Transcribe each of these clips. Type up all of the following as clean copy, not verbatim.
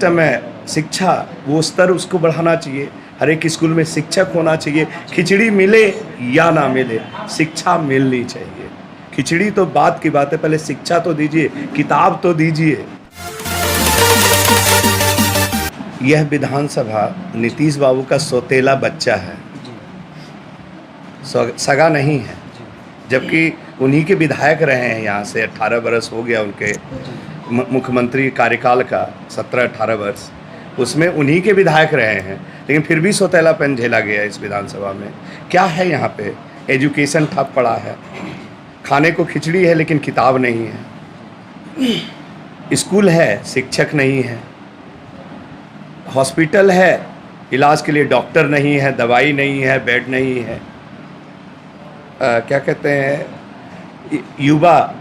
System है शिक्षा, वो स्तर उसको बढ़ाना चाहिए। हर एक स्कूल में शिक्षक होना चाहिए। खिचड़ी मिले या ना मिले, शिक्षा मिलनी चाहिए। खिचड़ी तो बात की बात है, पहले शिक्षा तो दीजिए, किताब तो दीजिए। यह विधानसभा नीतीश बाबू का सौतेला बच्चा है, सगा नहीं है। जबकि उन्हीं के विधायक रहे हैं, यहाँ से 18 बरस हो गया उनके मुख्यमंत्री कार्यकाल का, 17-18 वर्ष उसमें उन्हीं के विधायक रहे हैं, लेकिन फिर भी सौतेलापन झेला गया इस विधानसभा में। क्या है यहाँ पे? एजुकेशन ठप पड़ा है, खाने को खिचड़ी है लेकिन किताब नहीं है, स्कूल है शिक्षक नहीं है, हॉस्पिटल है इलाज के लिए डॉक्टर नहीं है, दवाई नहीं है, बेड नहीं है, क्या कहते हैं, युवा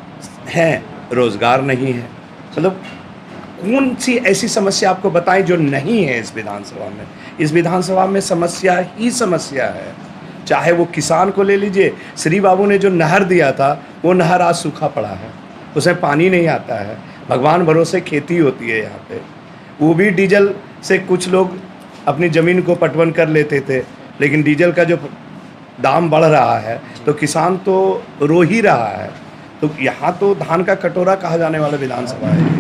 हैं रोज़गार नहीं है। मतलब कौन सी ऐसी समस्या आपको बताएं जो नहीं है इस विधानसभा में? इस विधानसभा में समस्या ही समस्या है। चाहे वो किसान को ले लीजिए, श्री बाबू ने जो नहर दिया था वो नहर आज सूखा पड़ा है, उसमें पानी नहीं आता है। भगवान भरोसे खेती होती है यहाँ पे, वो भी डीजल से कुछ लोग अपनी ज़मीन को पटवन कर लेते थे, लेकिन डीजल का जो दाम बढ़ रहा है तो किसान तो रो ही रहा है। तो यहाँ तो धान का कटोरा कहा जाने वाला विधानसभा है।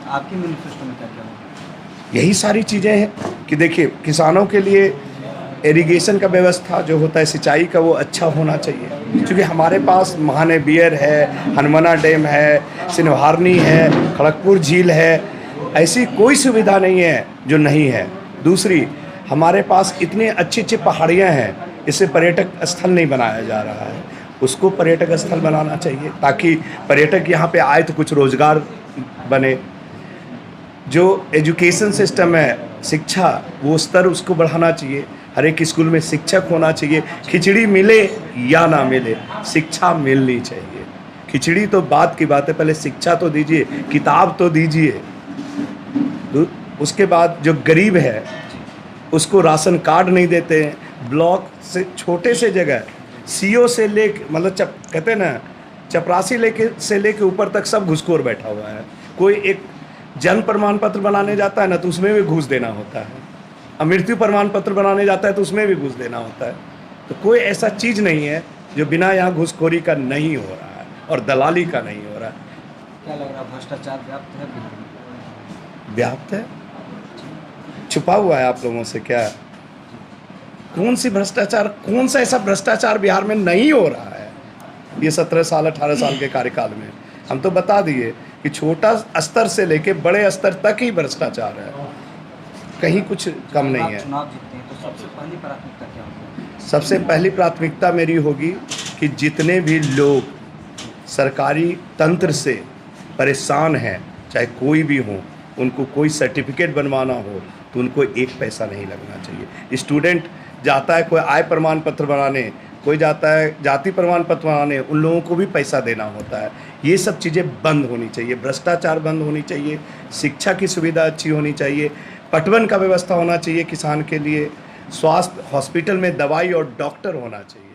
आपके मैनिफेस्टो में क्या क्या होगा? यही सारी चीज़ें हैं कि देखिए, किसानों के लिए इरिगेशन का व्यवस्था जो होता है सिंचाई का, वो अच्छा होना चाहिए। क्योंकि हमारे पास महाने बियर है, हनुमाना डैम है, सिनवारनी है, खड़गपुर झील है, ऐसी कोई सुविधा नहीं है जो नहीं है। दूसरी, हमारे पास इतने अच्छे अच्छे पहाड़ियाँ हैं, इससे पर्यटक स्थल नहीं बनाया जा रहा है, उसको पर्यटक स्थल बनाना चाहिए ताकि पर्यटक यहाँ पे आए तो कुछ रोज़गार बने। जो एजुकेशन सिस्टम है शिक्षा, वो स्तर उसको बढ़ाना चाहिए। हर एक स्कूल में शिक्षक होना चाहिए। खिचड़ी मिले या ना मिले, शिक्षा मिलनी चाहिए। खिचड़ी तो बात की बात है, पहले शिक्षा तो दीजिए, किताब तो दीजिए। उसके बाद जो गरीब है उसको राशन कार्ड नहीं देते हैं। ब्लॉक से छोटे से जगह सीओ से लेके, मतलब कहते हैं ना, चपरासी से लेके ऊपर तक सब घुसखोर बैठा हुआ है। कोई एक जन्म प्रमाण पत्र बनाने जाता है ना तो उसमें भी घूस देना होता है, अब मृत्यु प्रमाण पत्र बनाने जाता है तो उसमें भी घूस देना होता है। तो कोई ऐसा चीज़ नहीं है जो बिना यहाँ घूसखोरी का नहीं हो रहा है और दलाली का नहीं हो रहा है। क्या लग रहा है, भ्रष्टाचार व्याप्त है बिहार में? व्याप्त है, छुपा हुआ है आप लोगों से क्या? कौन सी भ्रष्टाचार, कौन सा ऐसा भ्रष्टाचार बिहार में नहीं हो रहा है ये 17 साल 18 साल के कार्यकाल में? हम तो बता दिए कि छोटा स्तर से लेके बड़े स्तर तक ही भ्रष्टाचार है, कहीं कुछ कम नहीं है। चुनाव जीतते हैं तो सबसे पहली प्राथमिकता क्या होगी? सबसे पहली प्राथमिकता मेरी होगी कि जितने भी लोग सरकारी तंत्र से परेशान हैं, चाहे कोई भी हो, उनको कोई सर्टिफिकेट बनवाना हो तो उनको एक पैसा नहीं लगना चाहिए। स्टूडेंट जाता है कोई आय प्रमाण पत्र बनाने, कोई जाता है जाति प्रमाण पत्र बनाने, उन लोगों को भी पैसा देना होता है। ये सब चीज़ें बंद होनी चाहिए, भ्रष्टाचार बंद होनी चाहिए, शिक्षा की सुविधा अच्छी होनी चाहिए, पटवन का व्यवस्था होना चाहिए किसान के लिए, स्वास्थ्य हॉस्पिटल में दवाई और डॉक्टर होना चाहिए।